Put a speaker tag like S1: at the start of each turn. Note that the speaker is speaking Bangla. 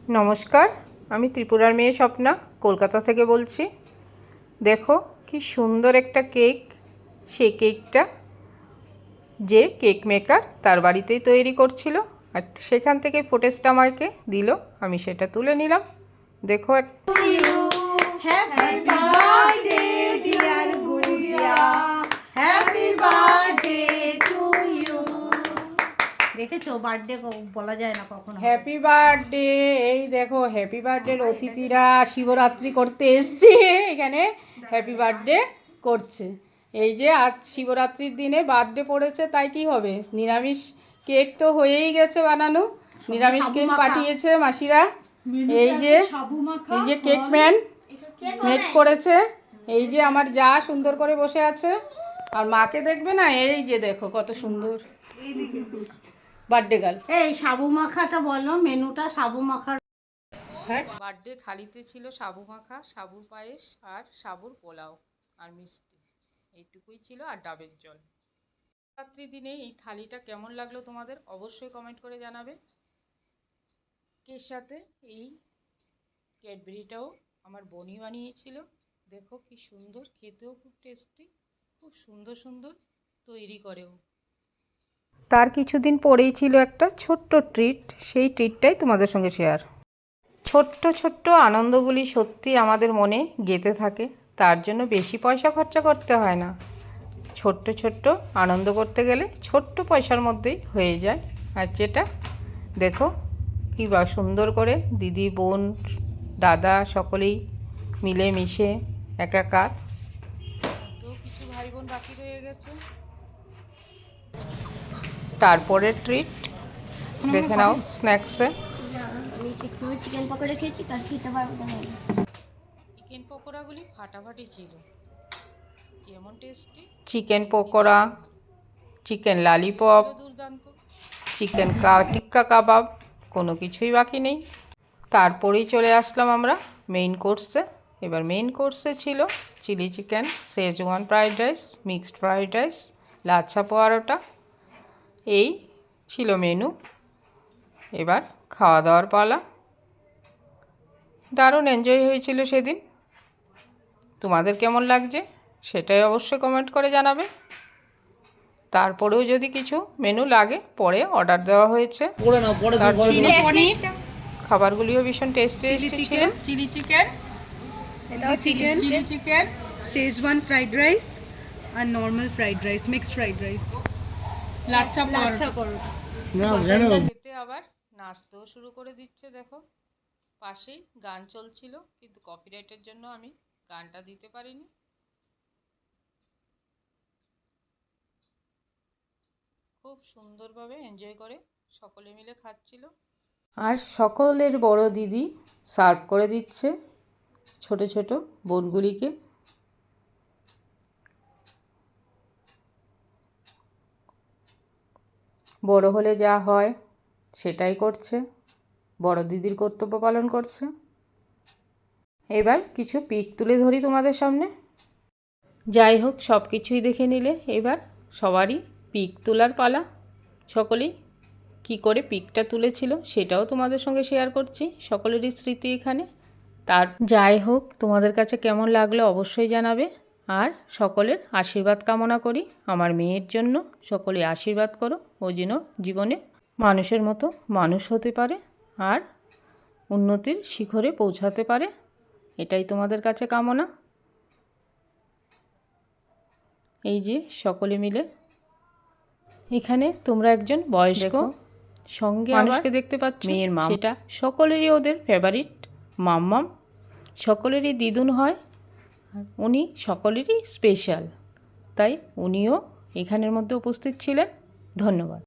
S1: নমস্কার, আমি ত্রিপুরার মেয়ে স্বপ্না কলকাতা থেকে বলছি। দেখো কি সুন্দর একটা কেক। সেই কেকটা যে কেক মেকার তার বাড়িতেই তৈরি করছিল, আর সেখান থেকে ফুটেজটা আমাকে দিল, আমি সেটা তুলে নিলাম। দেখো
S2: দেখেছো, বার্থডে বলা যায় না কখনো।
S1: Happy birthday. এই দেখো হ্যাপি বার্থডের অতিথিরা শিবরাত্রি করতে এসছে, এখানে হ্যাপি বার্থডে করছে। এই যে আজ শিবরাত্রির দিনে বার্থডে পড়েছে, তাই কি হবে, নিরামিষ কেক তো হয়েই গেছে বানানো, নিরামিষ কেক পাঠিয়েছে মাসিরা। এই যে কেক ম্যান মেক করেছে, এই যে আমার যা সুন্দর করে বসে আছে, আর মাকে দেখবে না, এই যে দেখো কত সুন্দর বার্থডে গার্ল।
S2: এই সাবু মাখাটা বলো, মেনুটা সাবু মাখার।
S1: বার্থডে থালিতে ছিল সাবু মাখা, সাবুর পায়েস আর সাবুর পোলাও আর মিষ্টি, এইটুকুই ছিল, আর ডাবের জল। রাত্রির দিনে এই থালিটা কেমন লাগলো তোমাদের অবশ্যই কমেন্ট করে জানাবে। কেক সাথে এই ক্যাডবেরিটাও আমার বোনই বানিয়েছিল। দেখো কি সুন্দর, খেতেও খুব টেস্টি, খুব সুন্দর সুন্দর তৈরি করেও। তার কিছুদিন পরেই ছিল একটা ছোট্ট ট্রিট, সেই ট্রিটটাই তোমাদের সঙ্গে শেয়ার। ছোট্ট ছোট্ট আনন্দগুলি সত্যি আমাদের মনে গেঁথে থাকে, তার জন্য বেশি পয়সা খরচা করতে হয় না। ছোট্ট ছোট্ট আনন্দ করতে গেলে ছোট্ট পয়সার মধ্যেই হয়ে যায়। আর যেটা দেখো কী বা সুন্দর করে দিদি, বোন, দাদা সকলেই মিলে মিশে একাকার। তো কিছু ভাই বোন বাকি রয়ে গেছে। তারপরে ট্রিট দেখে নাও স্ন্যাক্সে।
S3: আমি চিকেন পকোড়া খেয়েছি, তার খেতে পারবো না।
S1: চিকেন পকোড়াগুলি ফাটাফাটি ছিল, কেমন tasty. Chicken pakora, chicken lollipop, দুর্দান্ত, চিকেন টিক্কা কাবাব, কোনো কিছুই বাকি নেই। তারপরেই চলে আসলাম আমরা মেইন কোর্সে। এবার মেইন কোর্সে ছিল chilli chicken, Schezwan fried rice, mixed fried rice, lachha paratha, এই ছিল মেনু। এবার খাওয়া দাওয়ার পালা। দারুণ এনজয় হয়েছিল সেদিন। তোমাদের কেমন লাগছে সেটাই অবশ্যই কমেন্ট করে জানাবে। তারপরেও যদি কিছু মেনু লাগে পরে অর্ডার দেওয়া হয়েছে। খাবারগুলিও ভীষণ টেস্টি ছিল। চিলি চিকেন,
S2: এটাও chicken,
S1: chilli chicken,
S2: Schezwan fried rice আর normal fried rice, mixed fried rice,
S1: lachha
S2: paratha.
S1: খেতে আবার নাচতেও শুরু করে দিচ্ছে। দেখো পাশেই গান চলছিল, কিন্তু কপিরাইটের জন্য আমি গানটা দিতে পারিনি। খুব সুন্দরভাবে এনজয় করে সকলে মিলে খাচ্ছিল। আর সকলের বড় দিদি সার্ভ করে দিচ্ছে ছোট ছোট বোনগুলিকে। বড় হলে যা হয় সেটাই করছে, বড় দিদির কর্তব্য পালন করছে। এবার কিছু পিক তুলে ধরি তোমাদের সামনে। যাই হোক, সব কিছুই দেখে নিলে, এবার সবারই পিক তোলার পালা। সকলেই কি করে পিকটা তুলেছিল সেটাও তোমাদের সঙ্গে শেয়ার করছি, সকলেরই স্মৃতি এখানে। তার যাই হোক, তোমাদের কাছে কেমন লাগলো অবশ্যই জানাবে। আর সকলের আশীর্বাদ কামনা করি আমার মেয়ের জন্য। সকলে আশীর্বাদ করো, ও যেন জীবনে মানুষের মতো মানুষ হতে পারে আর উন্নতির শিখরে পৌঁছাতে পারে, এটাই তোমাদের কাছে কামনা। এই যে সকলে মিলে এখানে তোমরা একজন বয়স্ক সঙ্গে মানুষকে দেখতে পাচ্ছ, মেয়ের মা, সেটা সকলেরই ওদের ফেভারিট মাম্মাম, সকলেরই দিদুন হয়, উনি সকলেরই স্পেশাল, তাই উনিও এখানের মধ্যে উপস্থিত ছিলেন। ধন্যবাদ।